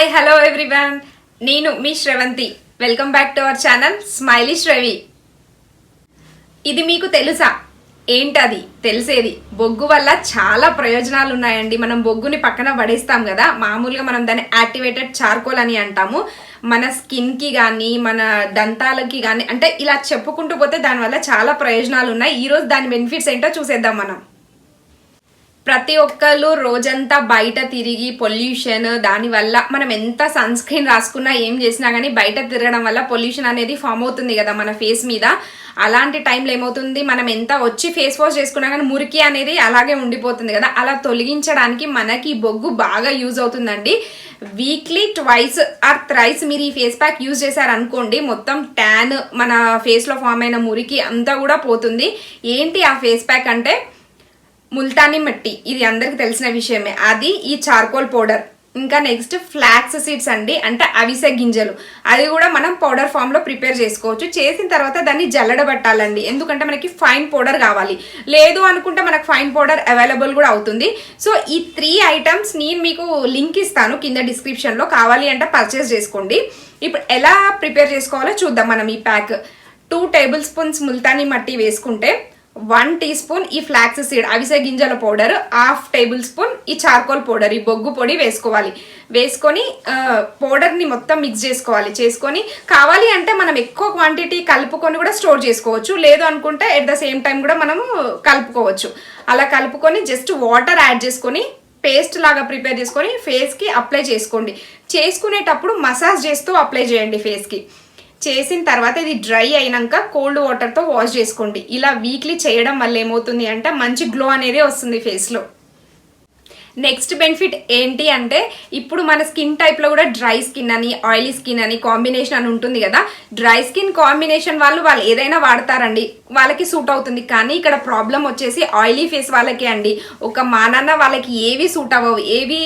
Hi hello everyone, నేను మీ Sravanthi. Welcome back to our channel Smiley Sravi. ఇది మీకు తెలుసా? ఏంటది? తెలిసేది బొగ్గు వల్ల చాలా ప్రయోజనాలు ఉన్నాయండి. మనం బొగ్గుని పక్కన పడేస్తాం కదా, మామూలుగా మనం దాన్ని యాక్టివేటెడ్ చార్కోల్ అని అంటాము. మన స్కిన్కి కానీ మన దంతాలకి కానీ అంటే ఇలా చెప్పుకుంటూ పోతే దానివల్ల చాలా ప్రయోజనాలు ఉన్నాయి. ఈరోజు దాని బెనిఫిట్స్ ఏంటో చూసేద్దాం మనం. ప్రతి ఒక్కళ్ళు రోజంతా బయట తిరిగి పొల్యూషన్, దానివల్ల మనం ఎంత సన్ స్క్రీన్ రాసుకున్నా ఏం చేసినా కానీ బయట తిరగడం వల్ల పొల్యూషన్ అనేది ఫామ్ అవుతుంది కదా మన ఫేస్ మీద. అలాంటి టైంలో ఏమవుతుంది, మనం ఎంత వచ్చి ఫేస్ వాష్ చేసుకున్నా కానీ మురికి అనేది అలాగే ఉండిపోతుంది కదా. అలా తొలగించడానికి మనకి బొగ్గు బాగా యూజ్ అవుతుందండి. వీక్లీ ట్వైస్ ఆర్ థ్రైస్ మీరు ఈ ఫేస్ ప్యాక్ యూజ్ చేశారనుకోండి, మొత్తం ట్యాన్, మన ఫేస్లో ఫామ్ అయిన మురికి అంతా కూడా పోతుంది. ఏంటి ఆ ఫేస్ ప్యాక్ అంటే ముల్తానీ మట్టి. ఇది అందరికి తెలిసిన విషయమే. అది ఈ చార్కోల్ పౌడర్. ఇంకా నెక్స్ట్ ఫ్లాక్స్ సీడ్స్ అండి, అంటే అవిసె గింజలు. అది కూడా మనం పౌడర్ ఫామ్ లో ప్రిపేర్ చేసుకోవచ్చు. చేసిన తర్వాత దాన్ని జల్లడబట్టాలండి, ఎందుకంటే మనకి ఫైన్ పౌడర్ కావాలి. లేదు అనుకుంటే మనకు ఫైన్ పౌడర్ అవైలబుల్ కూడా అవుతుంది. సో ఈ 3 ఐటమ్స్ నేను మీకు లింక్ ఇస్తాను కింద డిస్క్రిప్షన్ లో, కావాలి అంటే పర్చేస్ చేసుకోండి. ఇప్పుడు ఎలా ప్రిపేర్ చేసుకోవాలో చూద్దాం మనం. ఈ ప్యాక్ 2 టేబుల్ స్పూన్స్ ముల్తానీ మట్టి వేసుకుంటే, 1 టీ స్పూన్ ఈ ఫ్లాక్స్ సీడ్ అవిసె గింజల పౌడర్, 1/2 టేబుల్ స్పూన్ ఈ చార్కోల్ పౌడర్, ఈ బొగ్గు పొడి వేసుకోవాలి. వేసుకొని పౌడర్ని మొత్తం మిక్స్ చేసుకోవాలి. చేసుకొని కావాలి అంటే మనం ఎక్కువ క్వాంటిటీ కలుపుకొని కూడా స్టోర్ చేసుకోవచ్చు. లేదు అనుకుంటే ఎట్ ద సేమ్ టైం కూడా మనము కలుపుకోవచ్చు. అలా కలుపుకొని జస్ట్ వాటర్ యాడ్ చేసుకొని పేస్ట్ లాగా ప్రిపేర్ చేసుకొని ఫేస్కి అప్లై చేసుకోండి. చేసుకునేటప్పుడు మసాజ్ చేస్తూ అప్లై చేయండి ఫేస్కి. చేసిన తర్వాత ఇది డ్రై అయినాక కోల్డ్ వాటర్తో వాష్ చేసుకోండి. ఇలా వీక్లీ చేయడం వల్ల ఏమవుతుంది అంటే మంచి గ్లో అనేది వస్తుంది ఫేస్లో. నెక్స్ట్ బెనిఫిట్ ఏంటి అంటే, ఇప్పుడు మన స్కిన్ టైప్లో కూడా డ్రై స్కిన్ అని, ఆయిలీ స్కిన్ అని కాంబినేషన్ అని ఉంటుంది కదా. డ్రై స్కిన్ కాంబినేషన్ వాళ్ళు ఏదైనా వాడతారండి, వాళ్ళకి సూట్ అవుతుంది. కానీ ఇక్కడ ప్రాబ్లం వచ్చేసి ఆయిలీ ఫేస్ వాళ్ళకి అండి. ఒక మానాన్న వాళ్ళకి ఏవి సూట్ అవ్వవు. ఏవి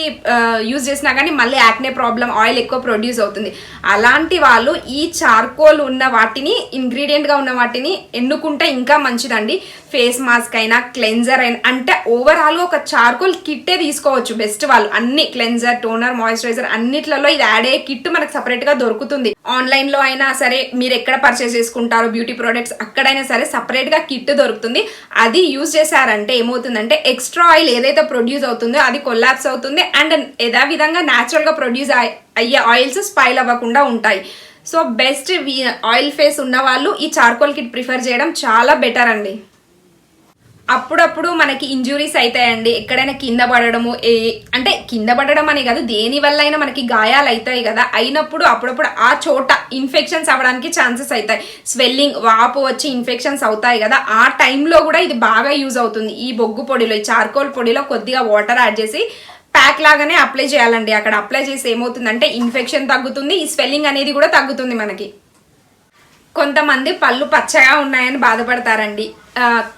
యూజ్ చేసినా కానీ మళ్ళీ యాక్నే ప్రాబ్లం, ఆయిల్ ఎక్కువ ప్రొడ్యూస్ అవుతుంది. అలాంటి వాళ్ళు ఈ చార్కోల్ ఉన్న వాటిని, ఇంగ్రీడియంట్గా ఉన్న వాటిని ఎన్నుకుంటే ఇంకా మంచిదండి. ఫేస్ మాస్క్ అయినా, క్లెన్జర్ అయినా, అంటే ఓవరాల్ ఒక చార్కోల్ కిట్టే తీసుకోవచ్చు బెస్ట్. వాళ్ళు అన్ని క్లెన్జర్, టోనర్, మాయిశ్చరైజర్ అన్నిట్లలో ఇది యాడ్ అయ్యే కిట్ మనకు సపరేట్ గా దొరుకుతుంది. ఆన్లైన్ లో అయినా సరే, మీరు ఎక్కడ పర్చేస్ చేసుకుంటారో బ్యూటీ ప్రొడక్ట్స్ అక్కడైనా సరే సపరేట్ గా కిట్ దొరుకుతుంది. అది యూజ్ చేశారంటే ఏమవుతుందంటే ఎక్స్ట్రా ఆయిల్ ఏదైతే ప్రొడ్యూస్ అవుతుందో అది కొలాప్స్ అవుతుంది. అండ్ ఏదో విధంగా న్యాచురల్ గా ప్రొడ్యూస్ అయ్యే ఆయిల్స్ స్పైల్ అవ్వకుండా ఉంటాయి. సో బెస్ట్ ఆయిల్ ఫేస్ ఉన్న వాళ్ళు ఈ చార్కోల్ కిట్ ప్రిఫర్ చేయడం చాలా బెటర్ అండి. అప్పుడప్పుడు మనకి ఇంజురీస్ అవుతాయండి, ఎక్కడైనా కింద పడడము, అంటే కింద పడడం అని కాదు, దేని వల్ల అయినా మనకి గాయాలు అవుతాయి కదా. అయినప్పుడు అప్పుడప్పుడు ఆ చోట ఇన్ఫెక్షన్స్ అవ్వడానికి ఛాన్సెస్ అవుతాయి. స్వెల్లింగ్, వాపు వచ్చి ఇన్ఫెక్షన్స్ అవుతాయి కదా. ఆ టైంలో కూడా ఇది బాగా యూజ్ అవుతుంది. ఈ బొగ్గు పొడిలో, ఈ చార్కోల్ పొడిలో కొద్దిగా వాటర్ యాడ్ చేసి ప్యాక్ లాగానే అప్లై చేయాలండి. అక్కడ అప్లై చేసి ఏమవుతుందంటే ఇన్ఫెక్షన్ తగ్గుతుంది, ఈ స్వెల్లింగ్ అనేది కూడా తగ్గుతుంది మనకి. కొంతమంది పళ్ళు పచ్చగా ఉన్నాయని బాధపడతారండి.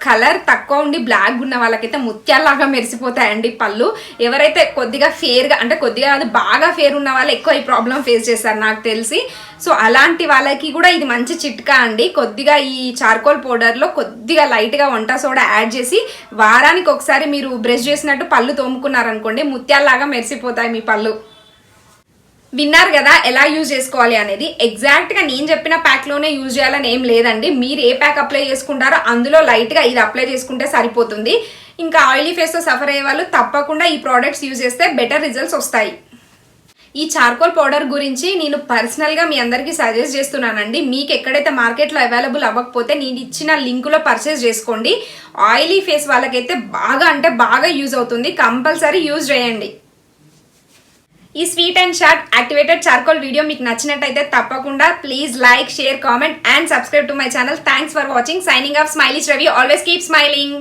కలర్ తక్కువ ఉండి బ్లాక్ ఉన్న వాళ్ళకైతే ముత్యాల్లాగా మెరిసిపోతాయండి పళ్ళు. ఎవరైతే కొద్దిగా ఫేర్గా, అంటే కొద్దిగా అది బాగా ఫేర్ ఉన్న వాళ్ళు ఎక్కువ ఈ ప్రాబ్లం ఫేస్ చేస్తారు నాకు తెలిసి. సో అలాంటి వాళ్ళకి కూడా ఇది మంచి చిట్కా అండి. కొద్దిగా ఈ చార్కోల్ పౌడర్లో కొద్దిగా లైట్గా వంట సోడా యాడ్ చేసి వారానికి ఒకసారి మీరు బ్రష్ చేసినట్టు పళ్ళు తోముకున్నారనుకోండి, ముత్యాల్లాగా మెరిసిపోతాయి మీ పళ్ళు. విన్నారు కదా ఎలా యూజ్ చేసుకోవాలి అనేది. ఎగ్జాక్ట్గా నేను చెప్పిన ప్యాక్లోనే యూజ్ చేయాలని ఏం లేదండి. మీరు ఏ ప్యాక్ అప్లై చేసుకుంటారో అందులో లైట్గా ఇది అప్లై చేసుకుంటే సరిపోతుంది. ఇంకా ఆయిలీ ఫేస్తో సఫర్ అయ్యే వాళ్ళు తప్పకుండా ఈ ప్రోడక్ట్స్ యూజ్ చేస్తే బెటర్ రిజల్ట్స్ వస్తాయి. ఈ చార్కోల్ పౌడర్ గురించి నేను పర్సనల్గా మీ అందరికీ సజెస్ట్ చేస్తున్నానండి. మీకు ఎక్కడైతే మార్కెట్లో అవైలబుల్ అవ్వకపోతే నేను ఇచ్చిన లింకులో పర్చేస్ చేసుకోండి. ఆయిలీ ఫేస్ వాళ్ళకైతే బాగా అంటే బాగా యూజ్ అవుతుంది. కంపల్సరీ యూజ్ చేయండి. ఈ sweet and short activated charcoal video మీకు నచ్చినట్టయితే తప్పకుండా please like, share, comment and subscribe to my channel. Thanks for watching. Signing off smiley Sravi. Always keep smiling.